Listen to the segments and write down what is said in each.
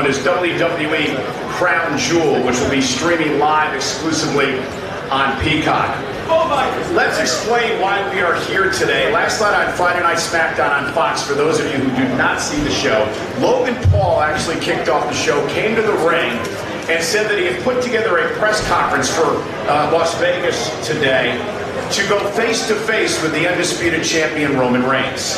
is WWE Crown Jewel, which will be streaming live exclusively on Peacock. Let's explain why we are here today. Last night on Friday Night SmackDown on Fox, for those of you who did not see the show, Logan Paul actually kicked off the show, came to the ring, and said that he had put together a press conference for Las Vegas today to go face-to-face with the undisputed champion Roman Reigns.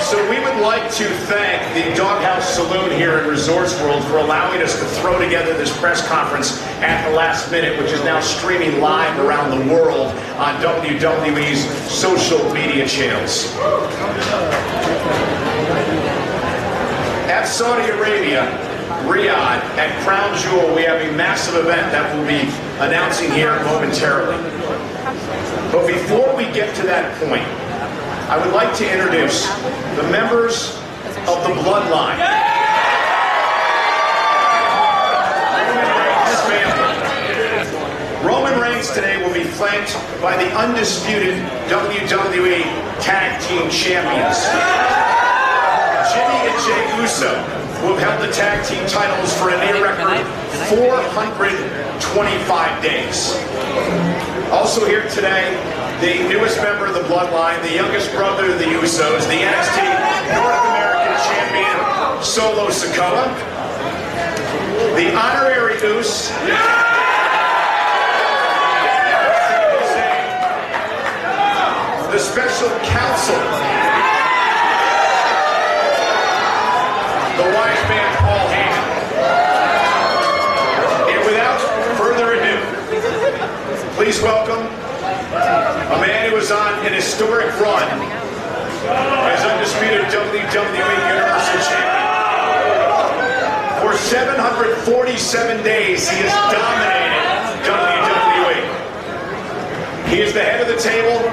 So we would like to thank the Doghouse Saloon here in Resorts World for allowing us to throw together this press conference at the last minute, which is now streaming live around the world on WWE's social media channels. At Saudi Arabia, Riyadh, at Crown Jewel, we have a massive event that we'll be announcing here momentarily. But before we get to that point, I would like to introduce the members of the Bloodline. Roman Reigns today will be flanked by the undisputed WWE Tag Team Champions, Jimmy and Jey Uso, who have held the tag team titles for a near record 425 days. Also here today, the newest member of the Bloodline, the youngest brother of the Usos, the NXT North American Champion, Solo Sikoa, the honorary Uso, the special counsel, the wise man Paul Heyman. And without further ado, please welcome a man who was on an historic run as undisputed WWE Universal Champion. For 747 days, he has dominated WWE. He is the head of the table.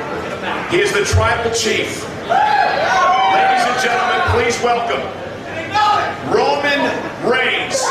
He is the tribal chief. Ladies and gentlemen, please welcome Roman Reigns.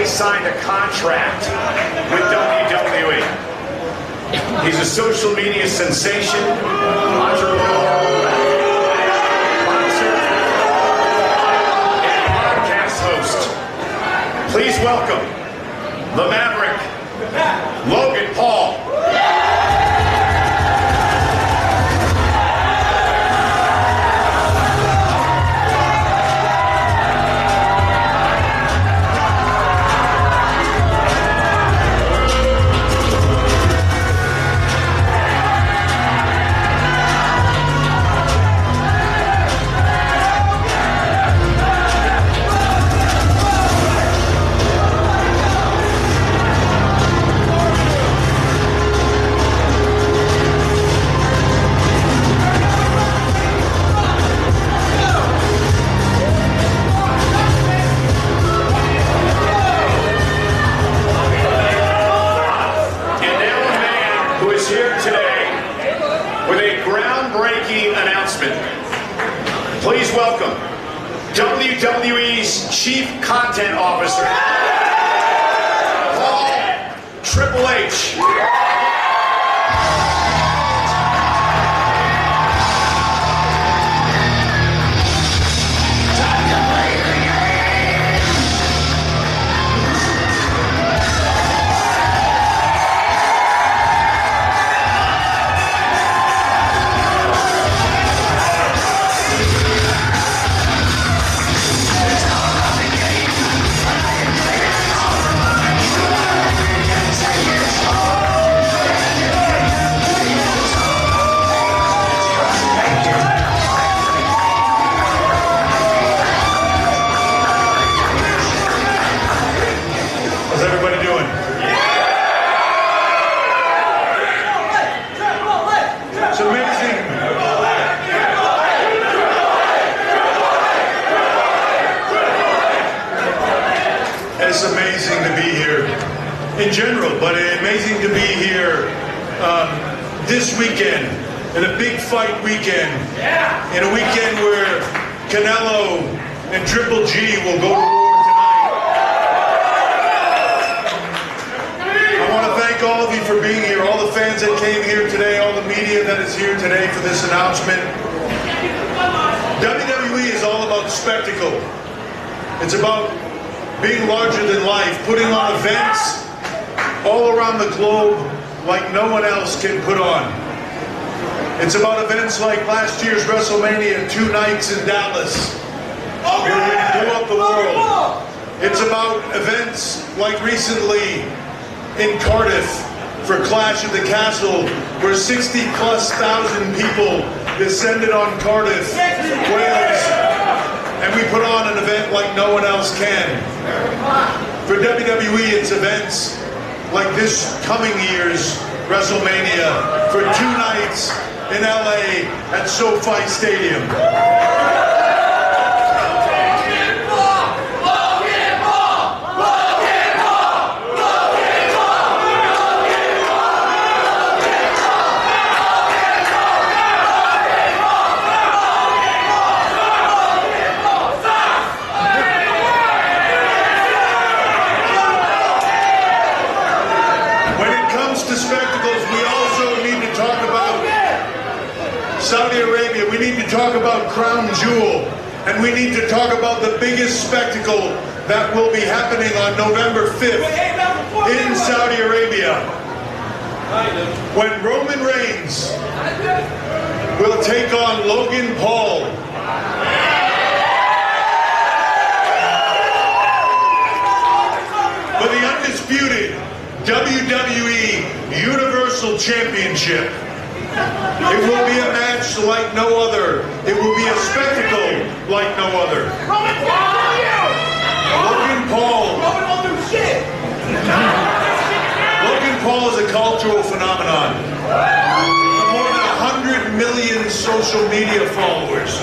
Signed a contract with WWE. He's a social media sensation, entrepreneur, boxer, and podcast host. Please welcome the Maverick, Logan Paul. announcement. Please welcome WWE's Chief Content Officer, Paul Triple H. It's amazing to be here in general, but amazing to be here this weekend, in a big fight weekend, in a weekend where Canelo and Triple G will go to war tonight. I want to thank all of you for being here, all the fans that came here today, all the media that is here today for this announcement. WWE is all about spectacle. It's about being larger than life, putting on events all around the globe like no one else can put on. It's about events like last year's WrestleMania, 2 nights in Dallas, where we blew up the world. It's about events like recently in Cardiff for Clash of the Castle, where 60,000+ people descended on Cardiff, Wales, and we put on an event like no one else can. For WWE, it's events like this coming year's WrestleMania for 2 nights in LA at SoFi Stadium. Saudi Arabia, we need to talk about Crown Jewel, and we need to talk about the biggest spectacle that will be happening on November 5th in Saudi Arabia, when Roman Reigns will take on Logan Paul. For the undisputed WWE Universal Championship. It will be a match like no other. It will be a spectacle like no other. Logan Paul. Logan Paul is a cultural phenomenon. More than 100 million social media followers.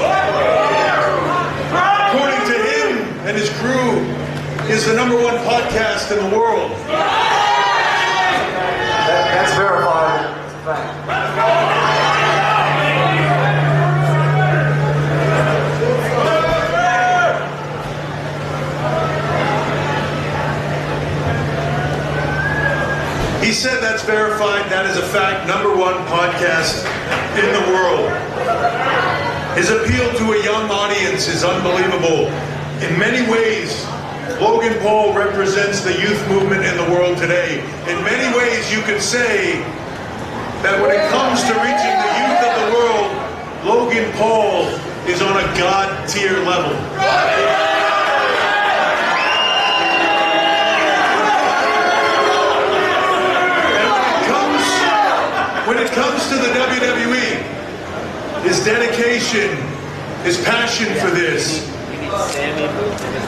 According to him and his crew, is the #1 podcast in the world. That's verified. It's a fact. He said that's verified, that is a fact, #1 podcast in the world. His appeal to a young audience is unbelievable. In many ways, Logan Paul represents the youth movement in the world today. In many ways, you could say that when it comes to reaching the youth of the world, Logan Paul is on a God-tier level. When it comes to the WWE, his dedication, his passion for this,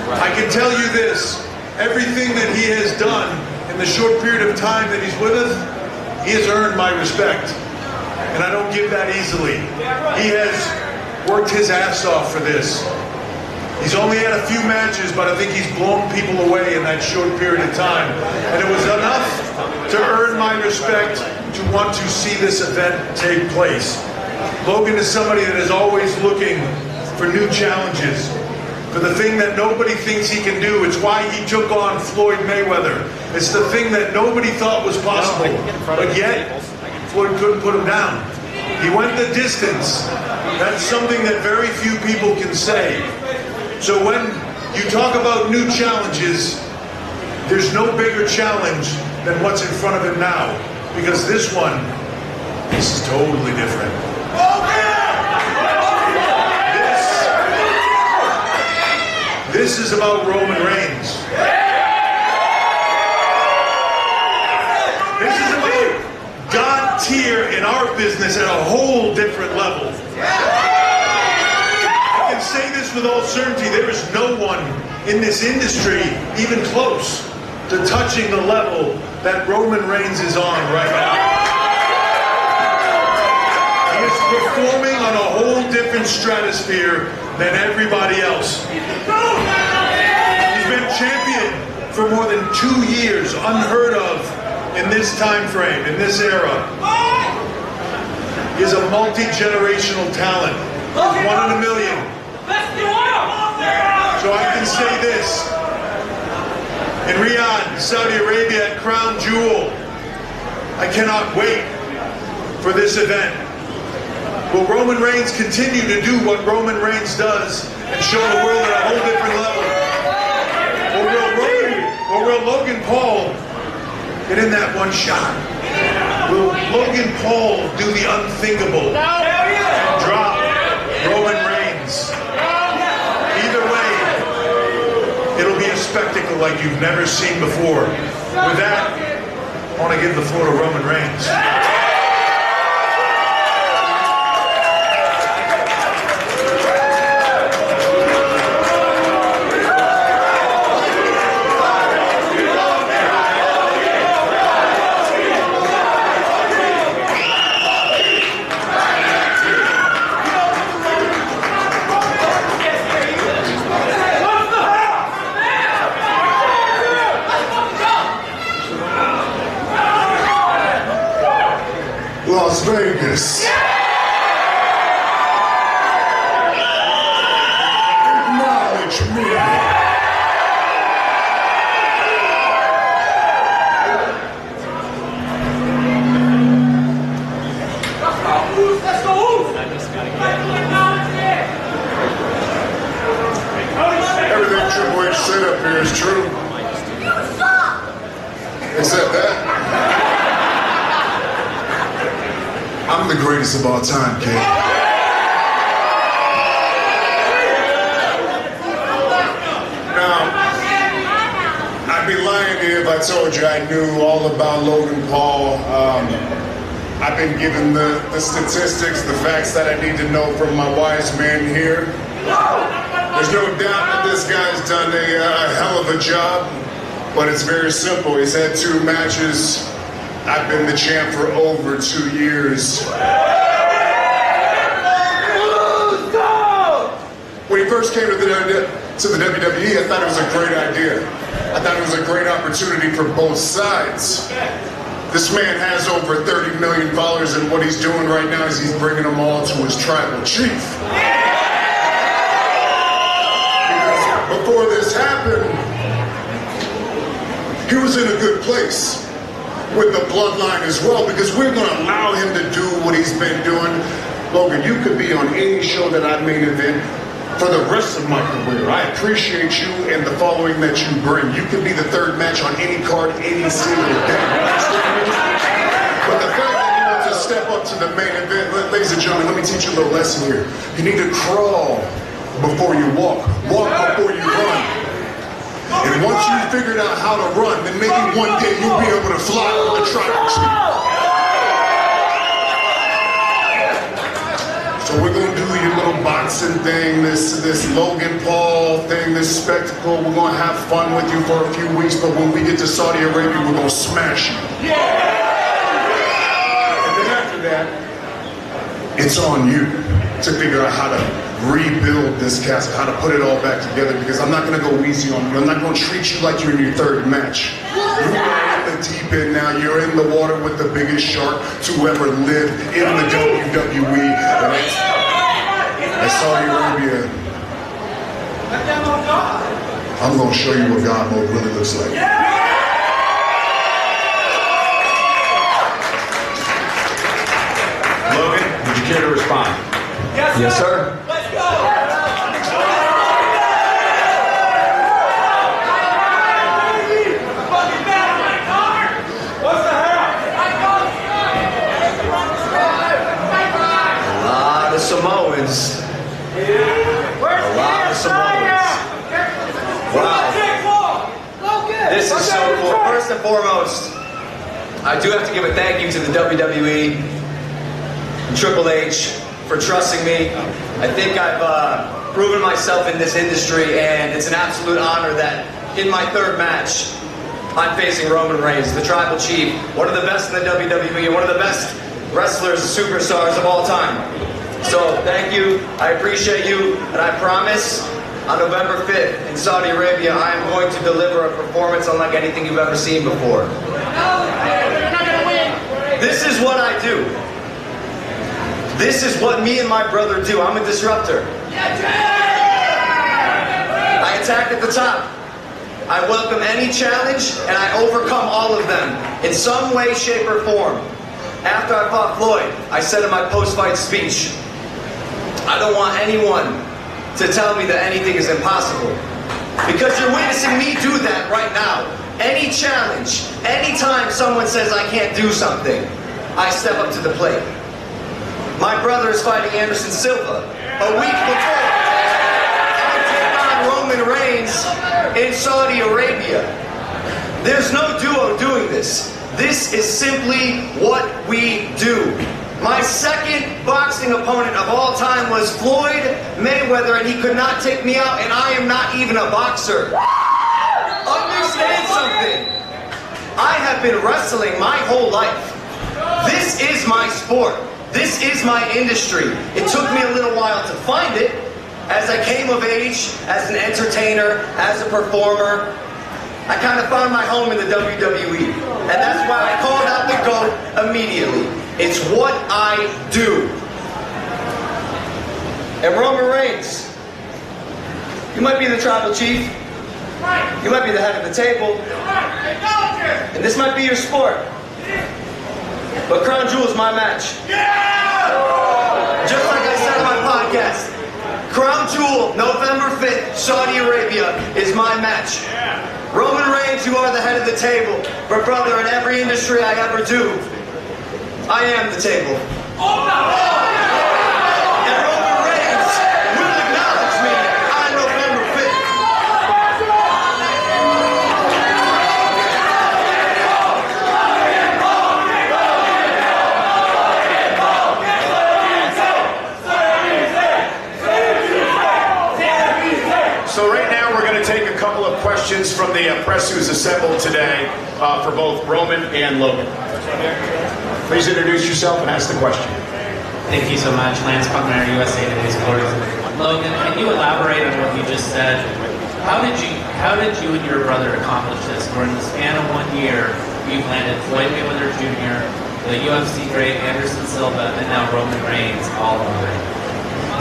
I can tell you this, everything that he has done in the short period of time that he's with us, he has earned my respect. And I don't give that easily. He has worked his ass off for this. He's only had a few matches, but I think he's blown people away in that short period of time. And it was enough to earn my respect to want to see this event take place. Logan is somebody that is always looking for new challenges, for the thing that nobody thinks he can do. It's why he took on Floyd Mayweather. It's the thing that nobody thought was possible, but yet Floyd couldn't put him down. He went the distance. That's something that very few people can say. So when you talk about new challenges, there's no bigger challenge than what's in front of him now, because this is totally different. This is about Roman Reigns. This is about God tier in our business at a whole different level. I can say this with all certainty, there is no one in this industry even close to touching the level that Roman Reigns is on right now. He is performing on a whole different stratosphere than everybody else. He's been champion for more than 2 years, unheard of in this time frame, in this era. He's a multi-generational talent. He's 1 in a million. So I can say this. In Riyadh, Saudi Arabia at Crown Jewel, I cannot wait for this event. Will Roman Reigns continue to do what Roman Reigns does and show the world at a whole different level? Or will Logan Paul get in that one shot? Will Logan Paul do the unthinkable and drop Roman Reigns? Either way, it'll be a spectacle like you've never seen before. With that, I want to give the floor to Roman Reigns. Las Vegas. Acknowledge me. Everything Triple H said up here is true. Except that. I'm the greatest of all time, kid. Now, I'd be lying to you if I told you I knew all about Logan Paul. I've been given the statistics, the facts that I need to know from my wise man here. There's no doubt that this guy's done a hell of a job, but it's very simple. He's had 2 matches. I've been the champ for over 2 years. When he first came to the WWE, I thought it was a great idea. I thought it was a great opportunity for both sides. This man has over 30 million followers, and what he's doing right now is he's bringing them all to his tribal chief. Because before this happened, he was in a good place with the bloodline as well, because we're going to allow him to do what he's been doing. Logan, you could be on any show that I main event for the rest of my career. I appreciate you and the following that you bring. You could be the 3rd match on any card any single day. But the fact that you want to step up to the main event, ladies and gentlemen, let me teach you a little lesson here. You need to crawl before you walk before you run. And once you've figured out how to run, then maybe one day you'll be able to fly on the tribal chief. So we're going to do your little boxing thing, this Logan Paul thing, this spectacle. We're going to have fun with you for a few weeks, but when we get to Saudi Arabia, we're going to smash you. And then after that, it's on you to figure out how to rebuild this cast, how to put it all back together, because I'm not going to go easy on you. I'm not going to treat you like you're in your third match. You are in the deep end now. You're in the water with the biggest shark to ever live in the WWE. And Saudi Arabia, I'm going to show you what God mode really looks like. Logan, would you care to respond? Yes, sir. Let's go! What's the hell? A lot of Samoans. A lot of Samoans. Wow. This is so cool. First and foremost, I do have to give a thank you to the WWE and Triple H for trusting me. I think I've proven myself in this industry, and it's an absolute honor that in my third match, I'm facing Roman Reigns, the Tribal Chief, one of the best in the WWE, and one of the best wrestlers, superstars of all time. So thank you, I appreciate you, and I promise on November 5th in Saudi Arabia, I am going to deliver a performance unlike anything you've ever seen before. This is what I do. This is what me and my brother do. I'm a disruptor. I attack at the top. I welcome any challenge, and I overcome all of them in some way, shape, or form. After I fought Floyd, I said in my post-fight speech, I don't want anyone to tell me that anything is impossible. Because you're witnessing me do that right now. Any challenge, anytime someone says I can't do something, I step up to the plate. My brother is fighting Anderson Silva. A week before, I take on Roman Reigns in Saudi Arabia. There's no duo doing this. This is simply what we do. My second boxing opponent of all time was Floyd Mayweather, and he could not take me out, and I am not even a boxer. Understand something. I have been wrestling my whole life. This is my sport. This is my industry. It took me a little while to find it as I came of age, as an entertainer, as a performer. I kind of found my home in the WWE. And that's why I called out the GOAT immediately. It's what I do. And Roman Reigns, you might be the Tribal Chief. You might be the head of the table. And this might be your sport. But Crown Jewel is my match. Just like I said on my podcast, Crown Jewel, November 5th, Saudi Arabia, is my match. Roman Reigns, you are the head of the table. But brother, in every industry I ever do, I am the table. And Roman Reigns will acknowledge me on November 5th. So right now we're going to take a couple of questions from the press who's assembled today for both Roman and Logan. Please introduce yourself and ask the question. Thank you so much, Lance Buckner, USA Today's Sports. Logan, can you elaborate on what you just said? How did you and your brother accomplish this? Where in the span of 1 year, you've landed Floyd Mayweather Jr., the UFC great Anderson Silva, and now Roman Reigns all over it?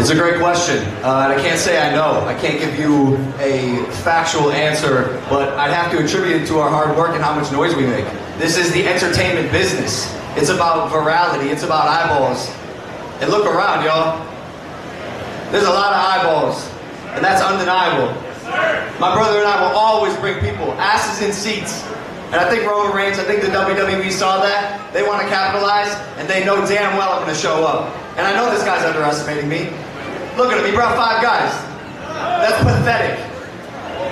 It's a great question, and I can't say I know. I can't give you a factual answer, but I'd have to attribute it to our hard work and how much noise we make. This is the entertainment business. It's about virality. It's about eyeballs. And look around, y'all. There's a lot of eyeballs, and that's undeniable. My brother and I will always bring people, asses in seats. And I think Roman Reigns, I think the WWE saw that. They want to capitalize, and they know damn well I'm going to show up. And I know this guy's underestimating me. Look at him, he brought 5 guys. That's pathetic.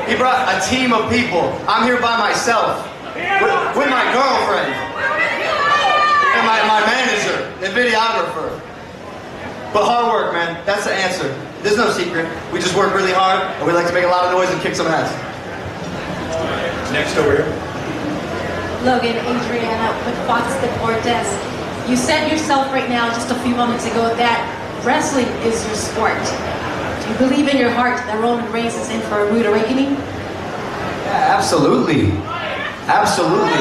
He brought a team of people. I'm here by myself, with my girlfriend, and my manager, and videographer. But hard work, man, that's the answer. There's no secret. We just work really hard, and we like to make a lot of noise and kick some ass. Next over here. Logan, Adriana with Fox Deportes. You said yourself right now, just a few moments ago, that wrestling is your sport. Do you believe in your heart that Roman Reigns is in for a rude awakening? Yeah, absolutely. Absolutely.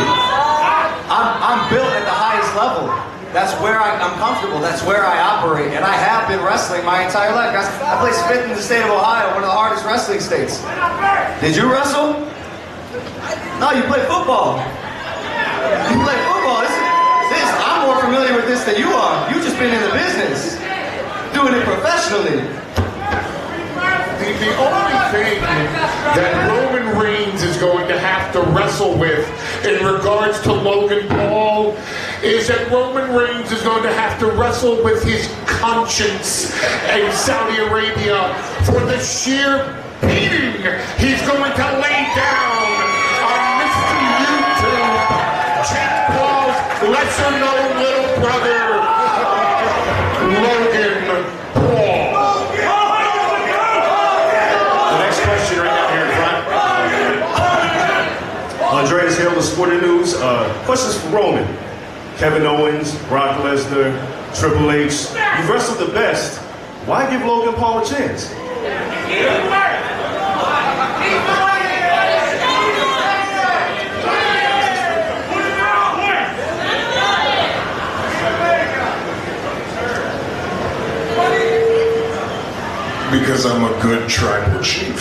I'm built at the highest level. That's where I'm comfortable. That's where I operate. And I have been wrestling my entire life. Guys, I placed 5th in the state of Ohio, one of the hardest wrestling states. Did you wrestle? No, you play football. You play football. I'm more familiar with this than you are. You've just been in the business, doing it professionally. The only thing that Roman Reigns is going to have to wrestle with in regards to Logan Paul is that Roman Reigns is going to have to wrestle with his conscience in Saudi Arabia for the sheer beating he's going to lay down on Mr. YouTube, Jake Paul's lesser-known little brother, Logan Paul. Andreas Hill of Sporting News. Questions for Roman. Kevin Owens, Brock Lesnar, Triple H. You've wrestled the best. Why give Logan Paul a chance? Because I'm a good tribal chief.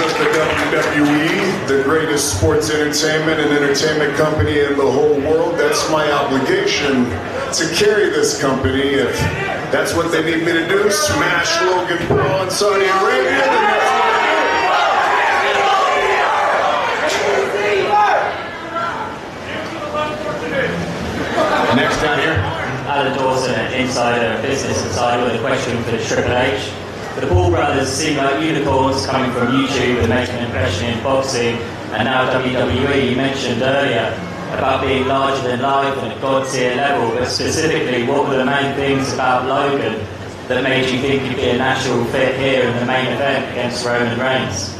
Of the WWE, the greatest sports entertainment and entertainment company in the whole world, that's my obligation to carry this company. If that's what they need me to do, smash Logan Paul in Saudi Arabia, then that's what next down here. Alan Dawson, Insider Business Insider, with a question for Triple H. The Paul brothers seem like unicorns coming from YouTube and making an impression in boxing, and now WWE. You mentioned earlier about being larger than life and at God-tier level, but specifically, what were the main things about Logan that made you think you'd be a natural fit here in the main event against Roman Reigns?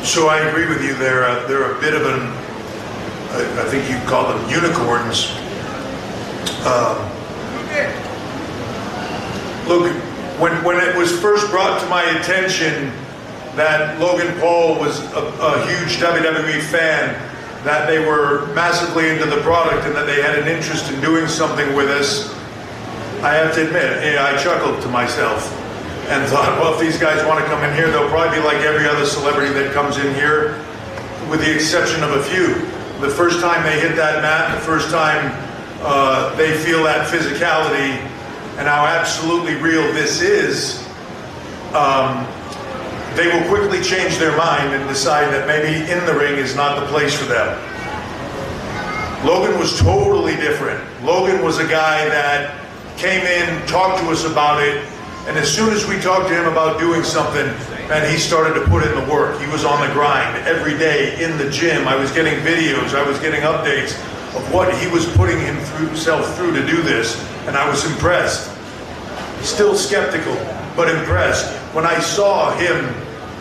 So I agree with you. They're a bit of an, I think you call them unicorns. Look, when it was first brought to my attention that Logan Paul was a huge WWE fan, that they were massively into the product and that they had an interest in doing something with us, I have to admit, I chuckled to myself and thought, well, if these guys want to come in here, they'll probably be like every other celebrity that comes in here, with the exception of a few. The first time they hit that mat, the first time they feel that physicality and how absolutely real this is, they will quickly change their mind and decide that maybe in the ring is not the place for them. Logan was totally different. Logan was a guy that came in, talked to us about it, and as soon as we talked to him about doing something, man, he started to put in the work. He was on the grind every day in the gym. I was getting videos, I was getting updates of what he was putting himself through to do this, and I was impressed. Still skeptical, but impressed. When I saw him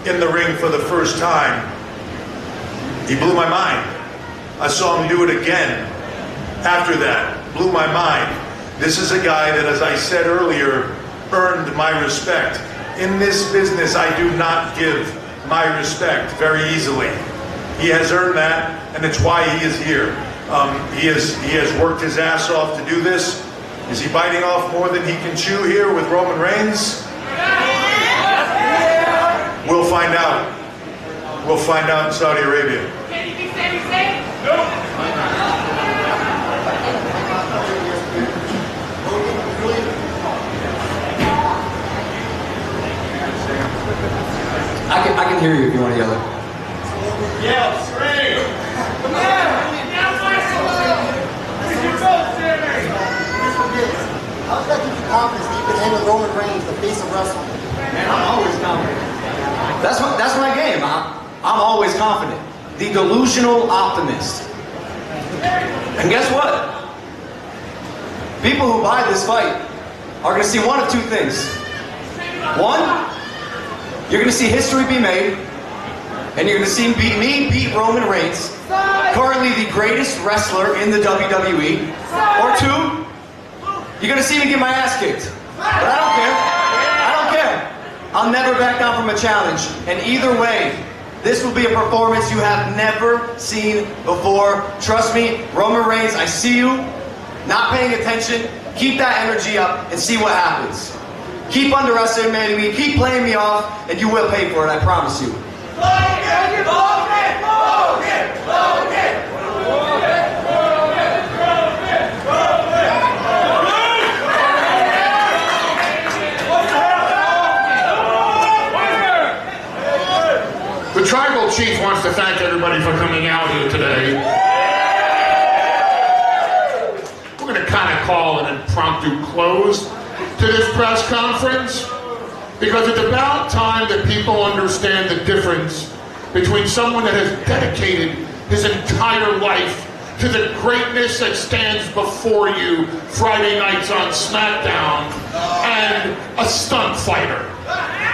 in the ring for the first time, he blew my mind. I saw him do it again after that, blew my mind. This is a guy that, as I said earlier, earned my respect. In this business, I do not give my respect very easily. He has earned that, and it's why he is here. He has worked his ass off to do this. Is he biting off more than he can chew here with Roman Reigns? We'll find out. We'll find out in Saudi Arabia. I can hear you if you want to yell it. Yeah, scream! How's that give you confidence that you can handle Roman Reigns, the face of wrestling? Man, I'm always confident. That's my game. I'm always confident. The delusional optimist. And guess what? People who buy this fight are going to see one of two things. One, you're going to see history be made, and you're going to see me beat Roman Reigns, currently the greatest wrestler in the WWE. Or two, You're gonna see me get my ass kicked. But I don't care. I don't care. I'll never back down from a challenge. And either way, this will be a performance you have never seen before. Trust me, Roman Reigns, I see you. Not paying attention. Keep that energy up and see what happens. Keep underestimating me, keep playing me off, and you will pay for it, I promise you. Logan! Logan! Logan! Logan! The tribal chief wants to thank everybody for coming out here today. We're going to kind of call an impromptu close to this press conference because it's about time that people understand the difference between someone that has dedicated his entire life to the greatness that stands before you Friday nights on SmackDown and a stunt fighter.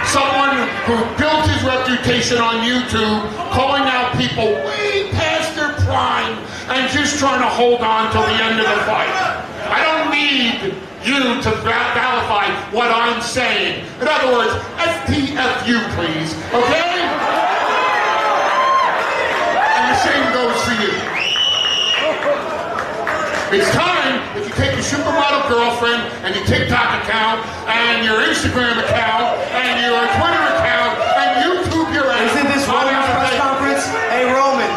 Someone who built his reputation on YouTube, calling out people way past their prime and just trying to hold on till the end of the fight. I don't need you to validate what I'm saying. In other words, STFU, please, okay? And the same goes for you. It's time that you take your supermodel girlfriend and your TikTok account and your Instagram account and your Twitter account and YouTube your ass. Isn't this Roman's press conference? Hey Roman,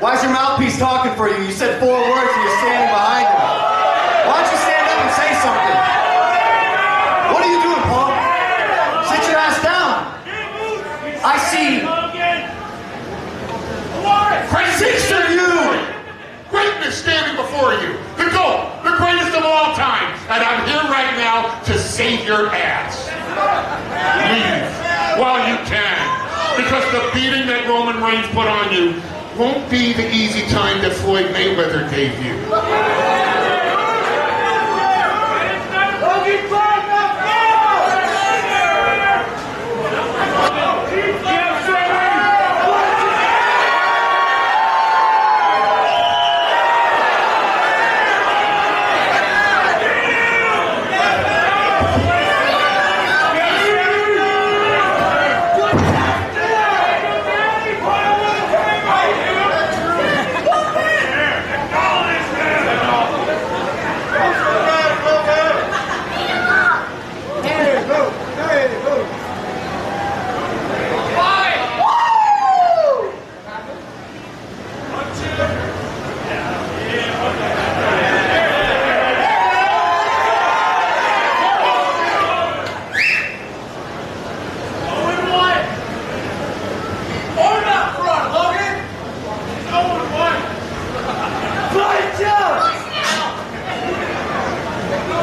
why is your mouthpiece talking for you? You said 4 words and you're standing behind him. Why don't you stand up and say something? What are you doing, Paul? Sit your ass down. I see 6 of you. Greatness standing before you. The GOAT, the greatest of all time. And I'm here right now to save your ass. Leave while you can. Because the beating that Roman Reigns put on you won't be the easy time that Floyd Mayweather gave you.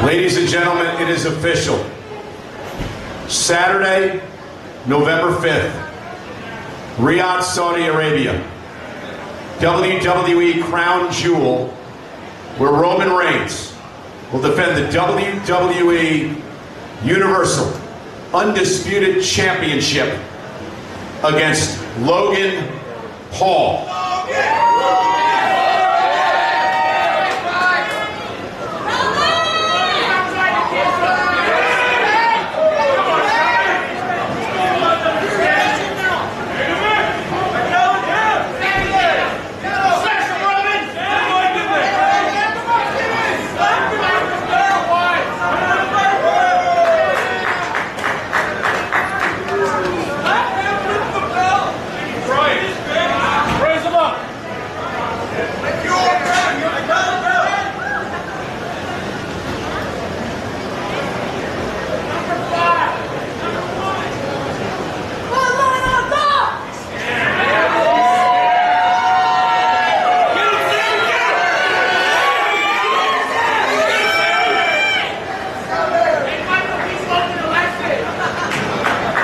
Ladies and gentlemen, it is official. Saturday, November 5th, Riyadh, Saudi Arabia. WWE Crown Jewel, where Roman Reigns will defend the WWE Universal Undisputed Championship against Logan Paul.